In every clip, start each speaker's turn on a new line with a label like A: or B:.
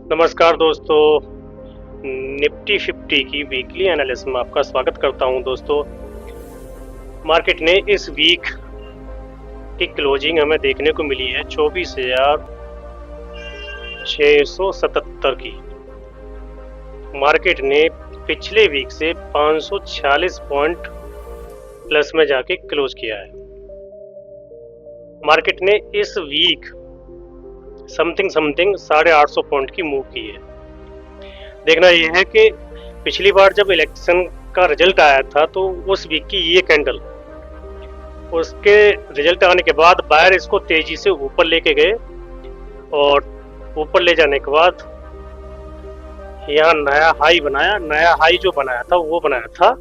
A: नमस्कार दोस्तों, निफ्टी 50 की वीकली एनालिसिस में आपका स्वागत करता हूं। दोस्तों, मार्केट ने इस वीक की क्लोजिंग हमें देखने को मिली है 24,677 की। मार्केट ने पिछले वीक से 546 पॉइंट प्लस में जाके क्लोज किया है। मार्केट ने इस वीक समथिंग 850 पॉइंट की मूव की है। देखना यह है कि पिछली बार जब इलेक्शन का रिजल्ट आया था तो उस वीक की ये कैंडल, उसके रिजल्ट आने के बाद बायर इसको तेजी से ऊपर लेके गए और ऊपर ले जाने के बाद यहाँ नया हाई बनाया। नया हाई जो बनाया था वो बनाया था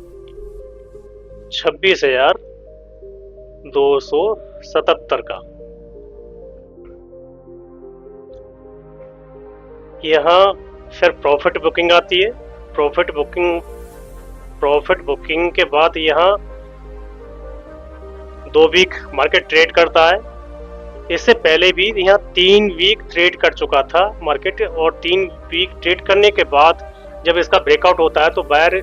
A: 26,277 का। यहाँ फिर प्रॉफिट बुकिंग आती है। प्रॉफिट बुकिंग के बाद यहाँ 2 वीक मार्केट ट्रेड करता है। इससे पहले भी यहाँ 3 वीक ट्रेड कर चुका था मार्केट, और 3 वीक ट्रेड करने के बाद जब इसका ब्रेकआउट होता है तो बायर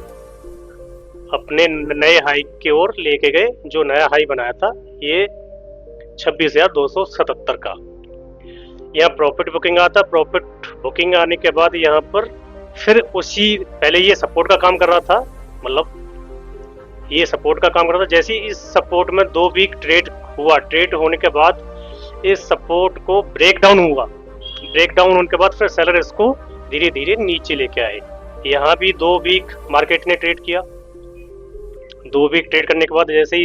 A: अपने नए हाई की ओर लेके गए। जो नया हाई बनाया था ये 26,277 का। यहाँ प्रॉफिट बुकिंग आता। प्रॉफिट बुकिंग आने के बाद यहाँ पर फिर उसी पहले ये सपोर्ट का काम कर रहा था, मतलब ये सपोर्ट का काम कर रहा था। जैसे इस सपोर्ट में 2 वीक ट्रेड हुआ, ट्रेड होने के बाद इस सपोर्ट को ब्रेक डाउन हुआ। ब्रेक डाउन होने के बाद फिर सेलर इसको धीरे धीरे नीचे लेके आए। यहाँ भी 2 वीक मार्केट ने ट्रेड किया। 2 वीक ट्रेड करने के बाद जैसे ही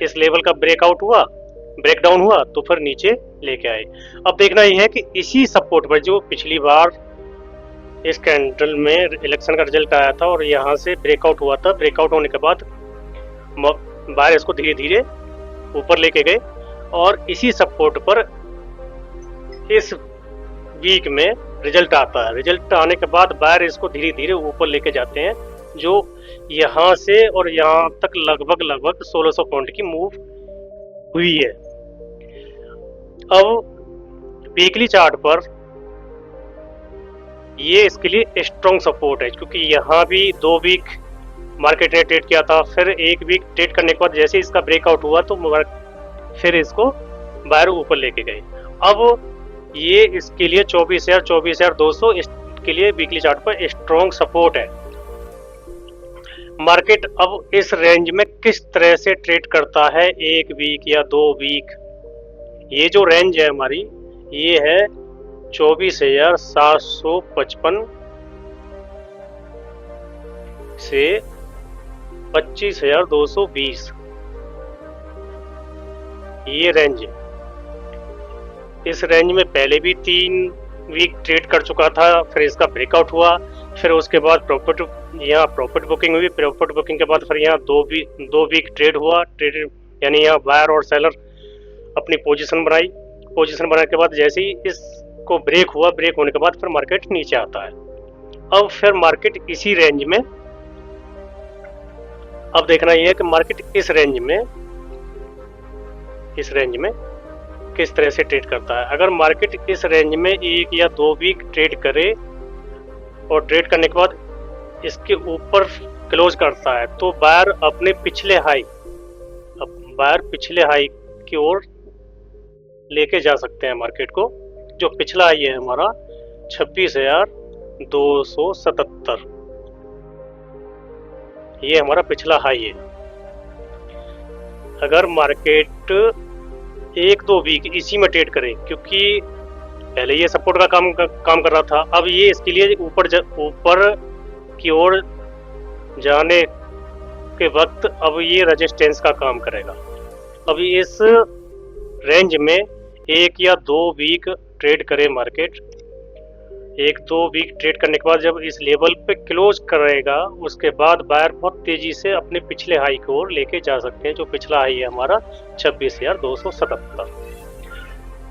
A: इस लेवल का ब्रेकआउट हुआ, ब्रेक डाउन हुआ, तो फिर नीचे लेके आए। अब देखना यह है कि इसी सपोर्ट पर जो पिछली बार इस कैंडल में इलेक्शन का रिजल्ट आया था और यहाँ से ब्रेकआउट हुआ था, ब्रेकआउट होने के बाद बायर इसको धीरे धीरे ऊपर लेके गए और इसी सपोर्ट पर इस वीक में रिजल्ट आता है। रिजल्ट आने के बाद बायर इसको धीरे धीरे ऊपर लेके जाते हैं, जो यहाँ से और यहाँ तक लगभग 1600 पॉइंट की मूव हुई है। अब वीकली चार्ट पर ये इसके लिए स्ट्रॉन्ग सपोर्ट है, क्योंकि यहाँ भी 2 वीक मार्केट ने ट्रेड किया था। फिर 1 वीक ट्रेड करने के बाद जैसे इसका ब्रेकआउट हुआ तो फिर इसको बाहर ऊपर लेके गए। अब ये इसके लिए 24,200 इसके लिए वीकली चार्ट पर स्ट्रॉन्ग सपोर्ट है। मार्केट अब इस रेंज में किस तरह से ट्रेड करता है, 1 वीक या 2 वीक, ये जो रेंज है हमारी, ये है 24,755 से 25,220, ये रेंज है। इस रेंज में पहले भी 3 वीक ट्रेड कर चुका था, फिर इसका ब्रेकआउट हुआ, फिर उसके बाद प्रॉफिट बुकिंग हुई। प्रॉफिट बुकिंग के बाद फिर यहाँ 2 वीक ट्रेड हुआ। ट्रेड यानी यहाँ बायर और सेलर अपनी पोजीशन बनाने के बाद जैसे ही इसको ब्रेक हुआ, ब्रेक होने के बाद फिर मार्केट नीचे आता है। अब फिर मार्केट इसी रेंज में, अब देखना यह है कि मार्केट इस रेंज में किस तरह से ट्रेड करता है। अगर मार्केट इस रेंज में 1 या 2 वीक ट्रेड करे और ट्रेड करने के बाद इसके ऊपर क्लोज करता है तो बायर अपने पिछले हाई की ओर लेके जा सकते हैं मार्केट को। जो पिछला हाई है हमारा 26,277, ये हमारा पिछला हाई है। अगर मार्केट 1-2 वीक इसी में ट्रेड करे, क्योंकि पहले ये सपोर्ट का काम कर रहा था, अब ये इसके लिए ऊपर की ओर जाने के वक्त अब ये रेजिस्टेंस का काम करेगा। अब इस रेंज में 1 या 2 वीक ट्रेड करे मार्केट, 1-2 वीक ट्रेड करने के बाद जब इस लेवल पे क्लोज करेगा, उसके बाद बायर बहुत तेजी से अपने पिछले हाई की ओर लेके जा सकते हैं। जो पिछला हाई है हमारा 26,277।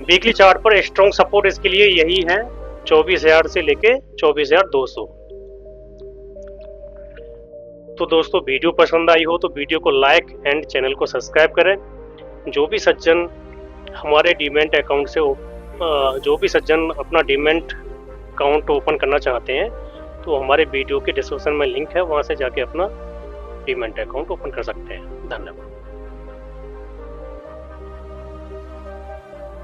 A: वीकली चार्ट पर स्ट्रॉन्ग सपोर्ट इसके लिए यही है, 24,000 से लेके 24,200। तो दोस्तों, वीडियो पसंद आई हो तो वीडियो को लाइक एंड चैनल को सब्सक्राइब करें। जो भी सज्जन अपना डीमैट अकाउंट ओपन करना चाहते हैं तो हमारे वीडियो के डिस्क्रिप्शन में लिंक है, वहाँ से जाके अपना डीमैट अकाउंट ओपन कर सकते हैं। धन्यवाद।